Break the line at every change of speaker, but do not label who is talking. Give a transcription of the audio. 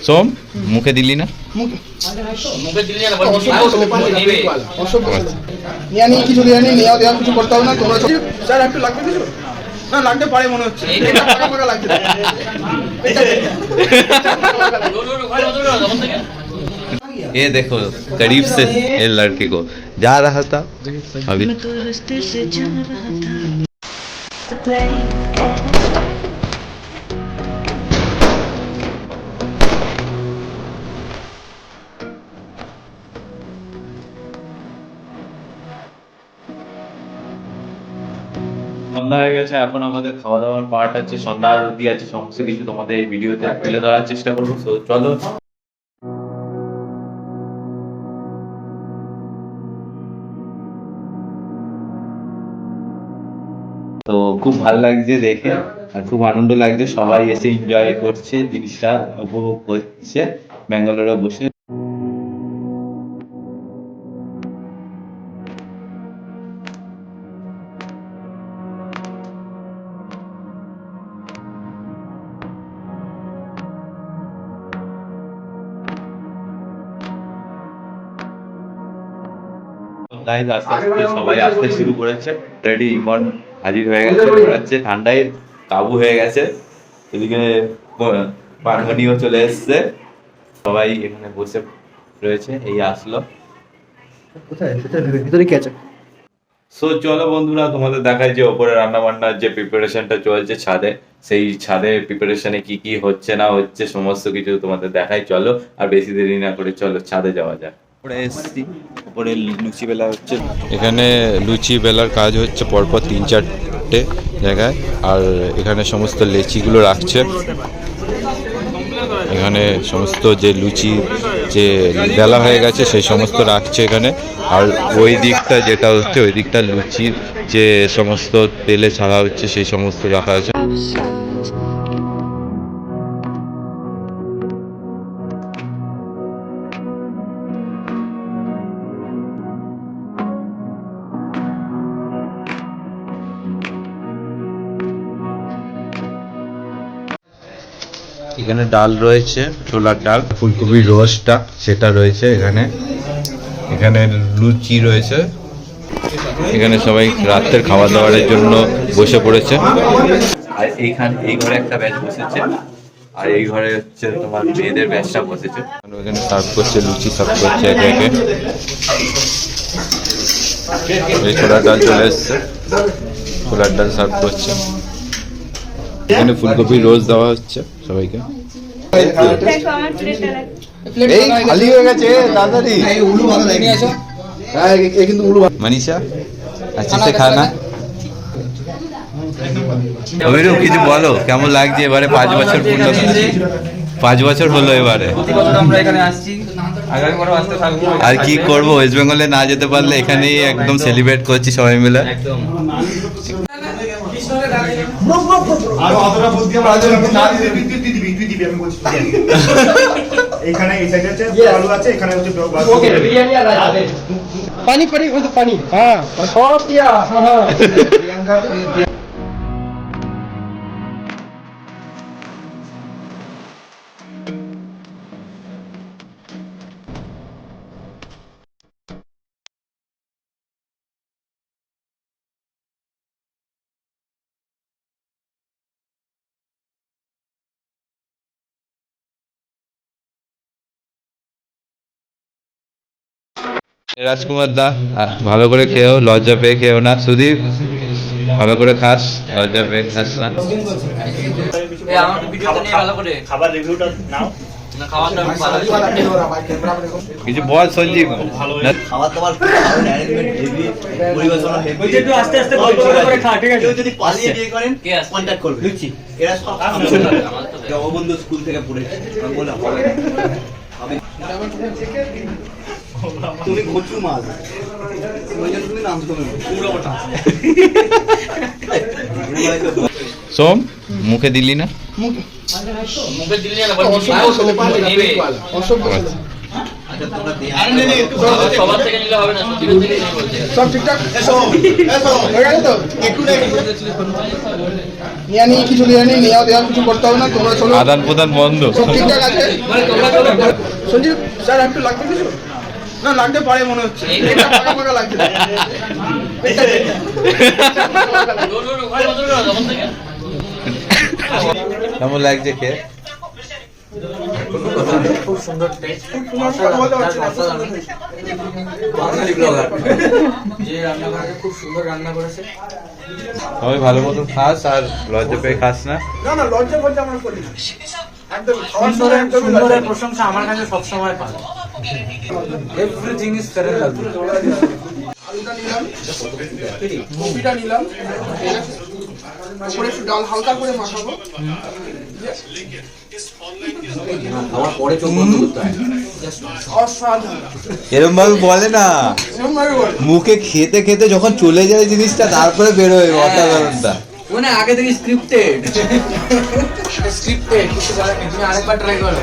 সোম মুখে দিলি না?
কিছু দিয়ে নেওয়া দেওয়া কিছু করতে হবে না তোমরা। স্যার একটু লাগবে কিছু? না লাগতে পারে মনে হচ্ছে।
ये देखो करीब से ये लड़के को जा रहा था अभी।
मैं तो रास्ते से जा रहा था।
সন্ধ্যা হয়ে গেছে, এখন আমাদের খাওয়া দাওয়ার পার্ট আছে, সন্ধ্যা আরতি আছে, সমস্ত কিছু তোমাদের এই ভিডিওতে তুলে ধরার চেষ্টা করবো। তো চলো। তো খুব ভালো লাগছে দেখে আর খুব আনন্দ লাগছে, সবাই এসে এনজয় করছে, জিনিসটা উপভোগ করছে ব্যাঙ্গালোরে বসে। গাইজ আস্তে আস্তে সবাই আসতে শুরু করেছে, রেডি ইমন হাজির হয়ে গেছে, বেরোচ্ছে, ঠান্ডায় কাবু হয়ে গেছে। এদিকে পানমনিও চলে এসছে, সবাই এখানে বসে রয়েছে, এই আসলো।
ভিতরে কি আছে?
সো চলো বন্ধুরা, তোমাদের দেখায় যে ওপরে রান্না বান্নার যে প্রিপারেশনটা চলছে ছাদে, সেই ছাদে প্রিপারেশনে কি কি হচ্ছে না হচ্ছে সমস্ত কিছু তোমাদের দেখাই। চলো আর বেশি দেরি না করে চলো ছাদে যাওয়া যাক। উপরে লুচি বেলা হচ্ছে, এখানে লুচি বেলার কাজ হচ্ছে পরপর 3-4টে জায়গায়। আর এখানে সমস্ত লেচিগুলো রাখছে, এখানে সমস্ত যে লুচি যে বেলা হয়ে গেছে সেই সমস্ত রাখছে এখানে। আর ওই দিকটা যেটা হচ্ছে, ওই দিকটা লুচির যে সমস্ত তেলে ছাড়া হচ্ছে সেই সমস্ত রাখা আছে। এখানে ডাল রয়েছে, ছোলার ডাল, ফুলকপির রোস্টটা সেটা রয়েছে এখানে, এখানে লুচি রয়েছে। এখানে সবাই রাতের খাওয়া দাওয়ার জন্য বসে পড়েছে। আর এইখানে এই ঘরে একটা ব্যাচ বসেছে, আর এই ঘরে হচ্ছে তোমার মেয়েদের ব্যাচটা বসেছে। এখানে সার্ভ করছে, লুচি সার্ভ করছে একে একে। এই ছোলার ডাল চলে এসছে, ছোলার ডাল সার্ভ করছে। এখানে ফুলকপির রোস্ট দেওয়া হচ্ছে সবাইকে। এই খালি হয়ে গেছে তাড়াতাড়ি। মনীষা আচ্ছা সে খানা অভিরূপ কিছু বলো, কেমন লাগছে এবারে 5 বছর পূর্ণ? 5 বছর হলো এবারে। আর কি করবো, ওয়েস্ট বেঙ্গলে না যেতে পারলে এখানেই একদম সেলিব্রেট করছি সবাই মিলে।
এখানে এই সাইডে আছে আলু আছে, এখানে হচ্ছে
পানি পানি পানি। হ্যাঁ সব দিয়া
রাজকুমার দা ভালো করে খেও, লজ্জা পেয়ে খেও না। সুদীপ ভালো করে খাস, লজ্জা পেয়ে খাস না।
খাবার রিভিউটা নাও।
কিছু বল সঞ্জীব।
খাবার দাবার পরিবেশনা হেভি। একটু আস্তে আস্তে গল্প করে খা, ঠিক আছে? কেউ যদি পালিয়ে বিয়ে করেন কন্টাক্ট করবে। লুচি এরা সব অবন্ধু স্কুল থেকে পড়েছে, আমি বললাম তুমি কচু মাছ, ওই জন্য তুমি নাম শুনে পুরো ওটা।
সোম মুখে দিলি না?
মুখে দিলি না,
এটা তোমরা দিয়ে
সবার থেকে নিলে হবে না, সত্যিকার থেকে নিয়ে বলছে।
সব ঠিকঠাক হয়ে গেছে তো
একটু
নিয়ে নিয়ে কিছু নিয়ে নিয়ে নেওয়া দেওয়া কিছু করতে হবে না, তোমরা চলো,
আদান প্রদান বন্ধ।
সব ঠিকঠাক আছে। সঞ্জীব স্যার একটু লাগবে কিছু? না লাগতে পারে মনে হচ্ছে, পেটটা ফাঁকা ফাঁকা লাগছে। পেটটা
কেমন লাগছে কে?
খুব সুন্দর টেস্ট,
বাঙালি ব্লগার যে রান্না করে খুব সুন্দর রান্না করেছে।
সবাই ভালো মতো খাস আর লজ্জা পেয়ে খাস না।
না না লজ্জা ফজ্জা আমরা করি না, একদম খাওয়ার সময় একদম
সুন্দরের প্রশংসা আমার কাছে সবসময় পায়। Everything is fair and lovely.
আলুটা নিলাম, কপিটা নিলাম, ঠিক আছে? উপরে একটু ডাল হালকা করে মাখাবো।
খাওয়ার পরে চোখ বন্ধ করতে হয়।
অসাধারণ,
এরকম ভাবে বলে না,
এরকম ভাবে বল।
মুখে খেতে খেতে যখন চলে যায় জিনিসটা তারপরে বেরোয় অসাধারণটা।
মানে আগে থেকে স্ক্রিপ্টেড কিছু বলেনি, তুমি আরেকবার ট্রাই করো।